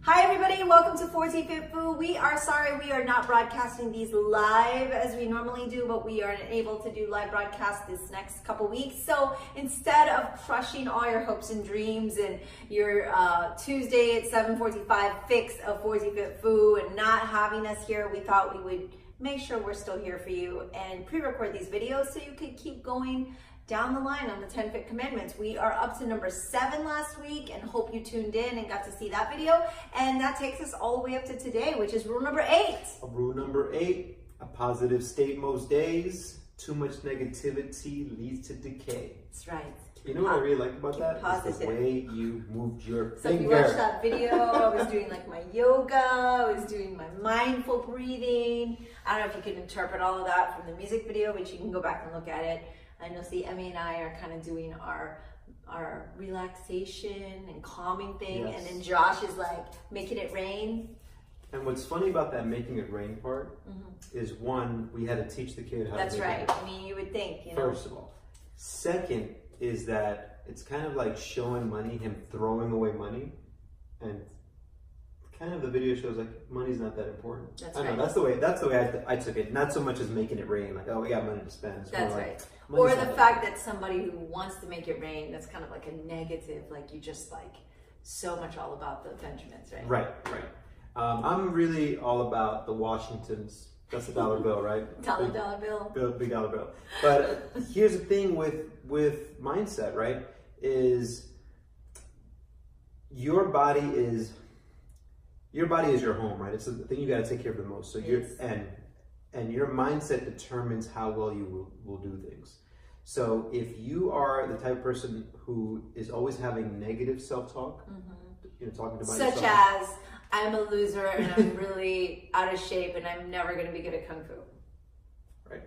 Hi everybody, welcome to 4T Fit Food. We are sorry we are not broadcasting these live as we normally do, but we are unable to do live broadcasts this next couple weeks. So instead of crushing all your hopes and dreams and your Tuesday at 7:45 fix of 4T Fit Food and not having us here, we thought we would make sure we're still here for you and pre-record these videos so you could keep going down the line on the 10 Fit Commandments. We are up to number 7 last week and hope you tuned in and got to see that video. And that takes us all the way up to today, which is rule number 8. Rule number 8, a positive state most days. Too much negativity leads to decay. That's right. You know what I really like about that? Positive. Is the way you moved your So if you finger. watched that video, I was doing like my yoga, I was doing my mindful breathing. I don't know if you can interpret all of that from the music video, but you can go back and look at it. And you'll see Emmy and I are kind of doing our relaxation and calming thing. Yes. And then Josh is like making it rain. And what's funny about that making it rain part is, one, we had to teach the kid how That's to make right. it rain. I mean, you would think, you know. First of all. Second is that it's kind of like showing money, him throwing away money. And kind of the video shows like money's not that important. That's I right. know, that's the way I took it. Not so much as making it rain, like, oh, we got money to spend. It's That's more right. like, Or money's the not fact that somebody who wants to make it rain, that's kind of like a negative, like you just like so much all about the Benjamins, right? Right. I'm really all about the Washingtons. That's a dollar bill, right? Dollar bill. Big dollar bill. But here's the thing with mindset, right? Is your body is your home, right? It's the thing you got to take care of the most. So and your mindset determines how well you will do things. So if you are the type of person who is always having negative self-talk, talking about Such yourself, as, I'm a loser and I'm really out of shape and I'm never going to be good at Kung Fu. right?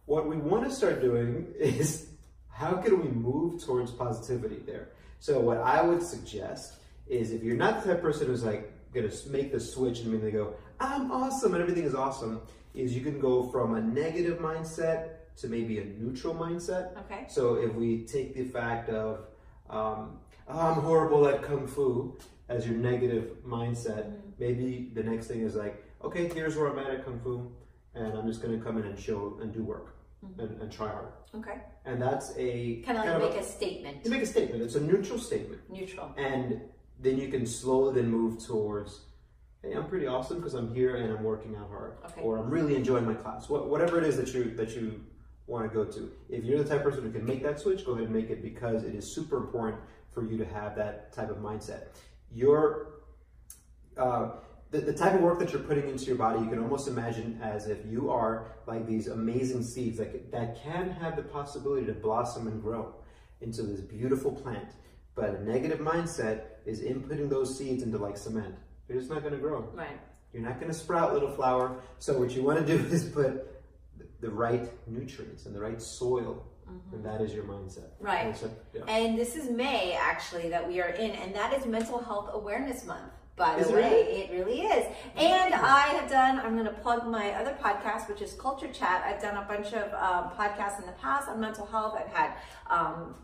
What we want to start doing is, how can we move towards positivity there? So what I would suggest is, if you're not the type of person who's like going to make the switch and immediately go, I'm awesome and everything is awesome, is you can go from a negative mindset to maybe a neutral mindset. Okay. So if we take the fact of, I'm horrible at Kung Fu as your negative mindset, maybe the next thing is like, okay, here's where I'm at Kung Fu, and I'm just going to come in and show and do work and try hard. Okay. And that's a Kind of like make a statement. You make a statement. It's a neutral statement. Neutral. And then you can slowly then move towards, hey, I'm pretty awesome because I'm here and I'm working out hard. Okay. Or I'm really enjoying my class. Whatever it is that you want to go to. If you're the type of person who can make that switch, go ahead and make it, because it is super important for you to have that type of mindset. The type of work that you're putting into your body, you can almost imagine as if you are like these amazing seeds that can have the possibility to blossom and grow into this beautiful plant. But a negative mindset is inputting those seeds into like cement. They're just not going to grow. Right. You're not going to sprout, little flower. So what you want to do is put the right nutrients and the right soil. And that is your mindset. Right. Mindset, yeah. And this is May, actually, that we are in, and that is Mental Health Awareness Month. By Is the it way, really? it really is. And I'm going to plug my other podcast, which is Culture Chat. I've done a bunch of podcasts in the past on mental health. I've had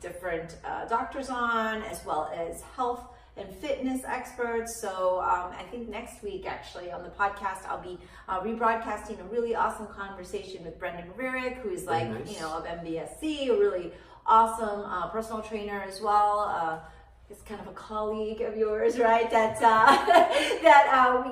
different doctors on, as well as health and fitness experts. So I think next week, actually, on the podcast, I'll be rebroadcasting a really awesome conversation with Brendan Rurick, who's like, nice. of MBSC, a really awesome personal trainer as well. It's kind of a colleague of yours, right? That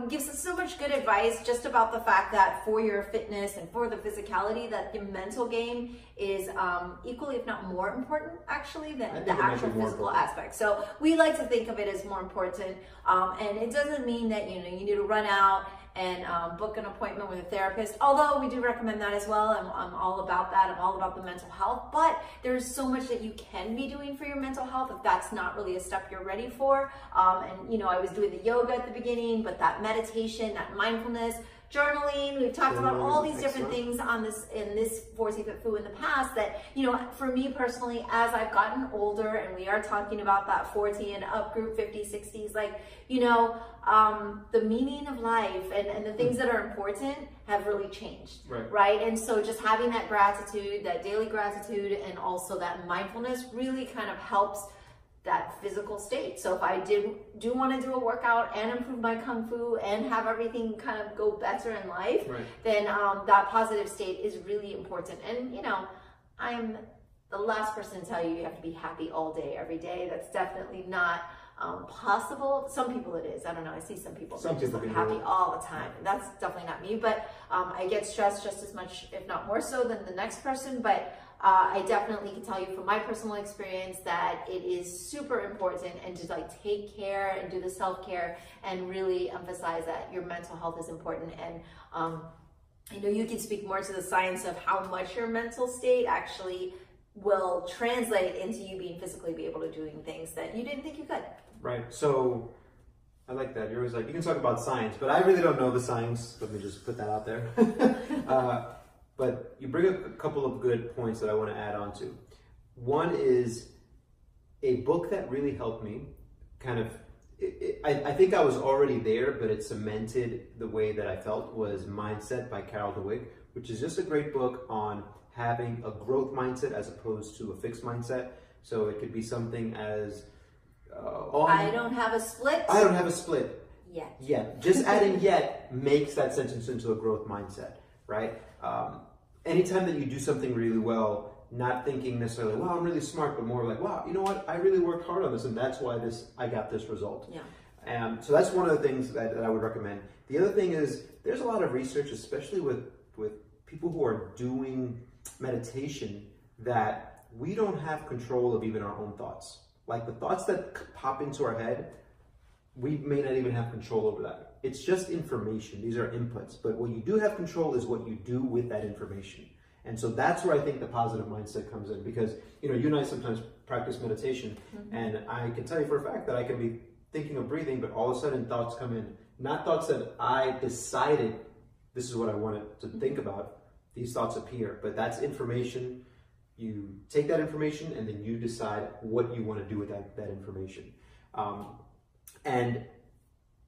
gives us so much good advice just about the fact that for your fitness and for the physicality, that the mental game is equally, if not more important, actually, than the actual physical aspect. So we like to think of it as more important, and it doesn't mean that you need to run out and book an appointment with a therapist, although we do recommend that as well. I'm all about that. I'm all about the mental health, but there's so much that you can be doing for your mental health if that's not really a step you're ready for. And I was doing the yoga at the beginning, but that meditation, that mindfulness, journaling, we've talked about all these different things in this 4T Fit Food in the past that, for me personally, as I've gotten older, and we are talking about that 4T and up group, 50s, 60s, the meaning of life and the things that are important have really changed, right? And so just having that gratitude, that daily gratitude, and also that mindfulness really kind of helps that physical state. So if I do want to do a workout and improve my kung fu and have everything kind of go better in life, then that positive state is really important. And you know, I'm the last person to tell you have to be happy all day, every day. That's definitely not possible. Some people it is. I don't know. I see some people just happy all the time. And that's definitely not me. But I get stressed just as much, if not more so, than the next person. But I definitely can tell you from my personal experience that it is super important, and to like take care and do the self-care and really emphasize that your mental health is important. And I know you can speak more to the science of how much your mental state actually will translate into you being physically be able to doing things that you didn't think you could. Right. So I like that. You're always like, you can talk about science, but I really don't know the science. Let me just put that out there. But you bring up a couple of good points that I want to add on to. One is a book that really helped me kind of, I think I was already there, but it cemented the way that I felt, was Mindset by Carol Dweck, which is just a great book on having a growth mindset as opposed to a fixed mindset. So it could be something as, I don't have a split. I don't have a split. Yet. Yeah. Just adding yet makes that sentence into a growth mindset, right? Anytime that you do something really well, not thinking necessarily, wow, I'm really smart, but more like, wow, you know what? I really worked hard on this, and that's why I got this result. Yeah. So that's one of the things that I would recommend. The other thing is, there's a lot of research, especially with people who are doing meditation, that we don't have control of even our own thoughts. Like the thoughts that pop into our head, we may not even have control over that. It's just information. These are inputs. But what you do have control is what you do with that information. And so that's where I think the positive mindset comes in, because, you know, you and I sometimes practice meditation, and I can tell you for a fact that I can be thinking of breathing, but all of a sudden thoughts come in. Not thoughts that I decided this is what I wanted to think about. These thoughts appear, but that's information. You take that information and then you decide what you want to do with that information. And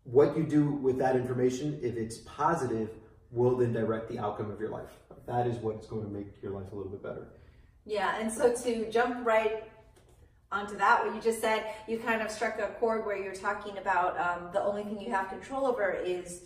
what you do with that information, if it's positive, will then direct the outcome of your life. That is what's going to make your life a little bit better. Yeah, and so to jump right onto that, what you just said, you kind of struck a chord where you're talking about the only thing you have control over is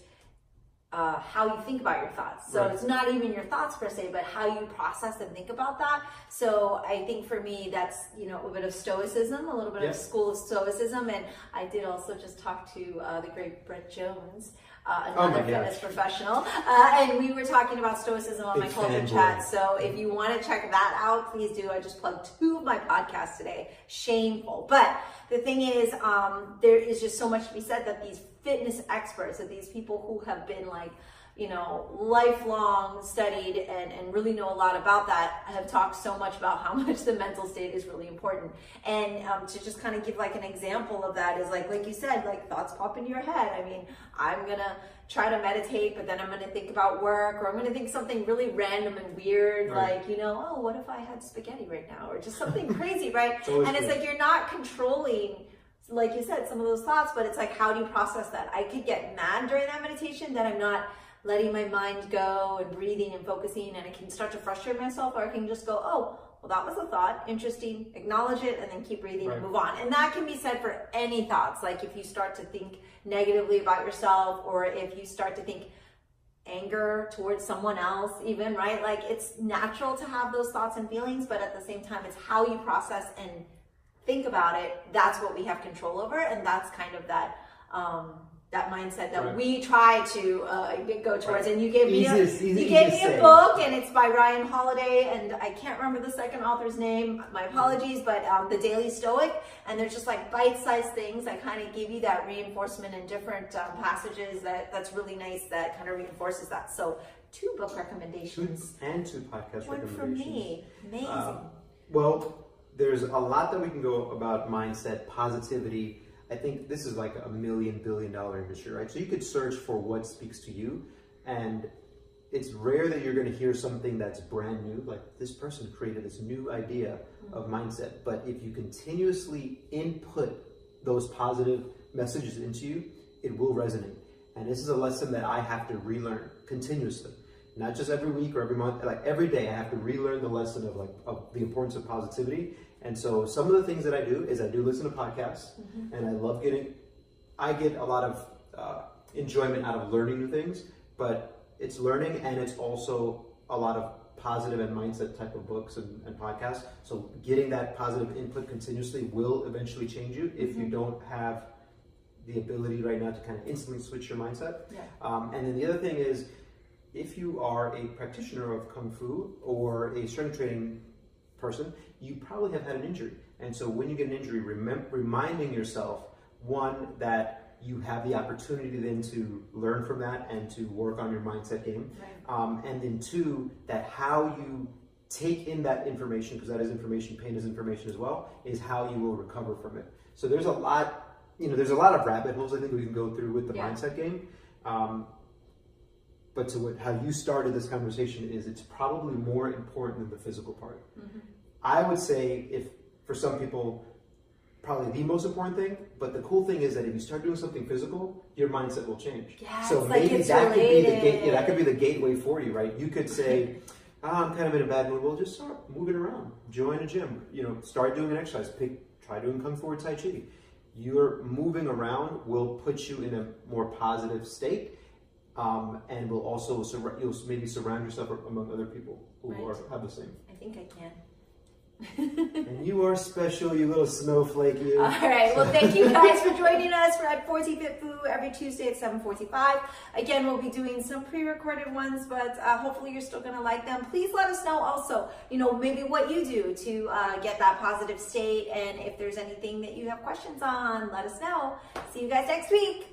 how you think about your thoughts. So it's not even your thoughts per se, but how you process and think about that. So I think for me, that's, you know, a bit of stoicism, a little bit of school of stoicism. And I did also just talk to the great Brett Jones, another fitness professional. And we were talking about stoicism on my culture chat. So if you want to check that out, please do. I just plugged 2 of my podcasts today. Shameful. But the thing is, there is just so much to be said that these fitness experts, that these people who have been like, you know, lifelong studied and really know a lot about that, have talked so much about how much the mental state is really important. And to just kind of give like an example of that is like you said, like thoughts pop into your head. I mean, I'm gonna try to meditate, but then I'm gonna think about work, or I'm gonna think something really random and weird, like, you know, oh, what if I had spaghetti right now, or just something crazy, right? And it's like you're not controlling, like you said, some of those thoughts, but it's like, how do you process that? I could get mad during that meditation that I'm not letting my mind go and breathing and focusing, and I can start to frustrate myself, or I can just go, oh, well, that was a thought, interesting, acknowledge it, and then keep breathing and move on. And that can be said for any thoughts. Like if you start to think negatively about yourself, or if you start to think anger towards someone else even, right? Like it's natural to have those thoughts and feelings, but at the same time, it's how you process and think about it. That's what we have control over, and that's kind of that that mindset that we try to go towards. And you gave me a book, and it's by Ryan Holiday, and I can't remember the second author's name, my apologies, but The Daily Stoic. And they're just like bite-sized things that kind of give you that reinforcement in different passages that's really nice, that kind of reinforces that. So 2 book recommendations. And 2 podcast One recommendations. from me. Amazing. Well, there's a lot that we can go about mindset, positivity. I think this is like $1 million billion industry, right? So you could search for what speaks to you, and it's rare that you're going to hear something that's brand new, like this person created this new idea of mindset. But if you continuously input those positive messages into you, it will resonate. And this is a lesson that I have to relearn continuously. Not just every week or every month, like every day I have to relearn the lesson of the importance of positivity. And so some of the things that I do is I do listen to podcasts, and I get a lot of enjoyment out of learning new things, but it's learning and it's also a lot of positive and mindset type of books and podcasts. So getting that positive input continuously will eventually change you if you don't have the ability right now to kind of instantly switch your mindset. And then the other thing is, if you are a practitioner of Kung Fu or a strength training person, you probably have had an injury. And so when you get an injury, reminding yourself, one, that you have the opportunity then to learn from that and to work on your mindset game. And then two, that how you take in that information, because that is information, pain is information as well, is how you will recover from it. So there's a lot, there's a lot of rabbit holes I think we can go through with the mindset game. But to how you started this conversation is it's probably more important than the physical part. I would say if for some people, probably the most important thing, but the cool thing is that if you start doing something physical, your mindset will change. So maybe that could be the gate, that could be the gateway for you, right? You could say, I'm kind of in a bad mood. Well, just start moving around, join a gym, start doing an exercise, try doing Kung Fu or Tai Chi. Your moving around will put you in a more positive state. And will also you'll maybe surround yourself among other people who have the same. I think I can. And you are special, you little snowflake, you. All right. Well, thank you guys for joining us for at 40 Fit Fu every Tuesday at 7:45. Again, we'll be doing some pre-recorded ones, but hopefully you're still going to like them. Please let us know also, maybe what you do to get that positive state, and if there's anything that you have questions on, let us know. See you guys next week.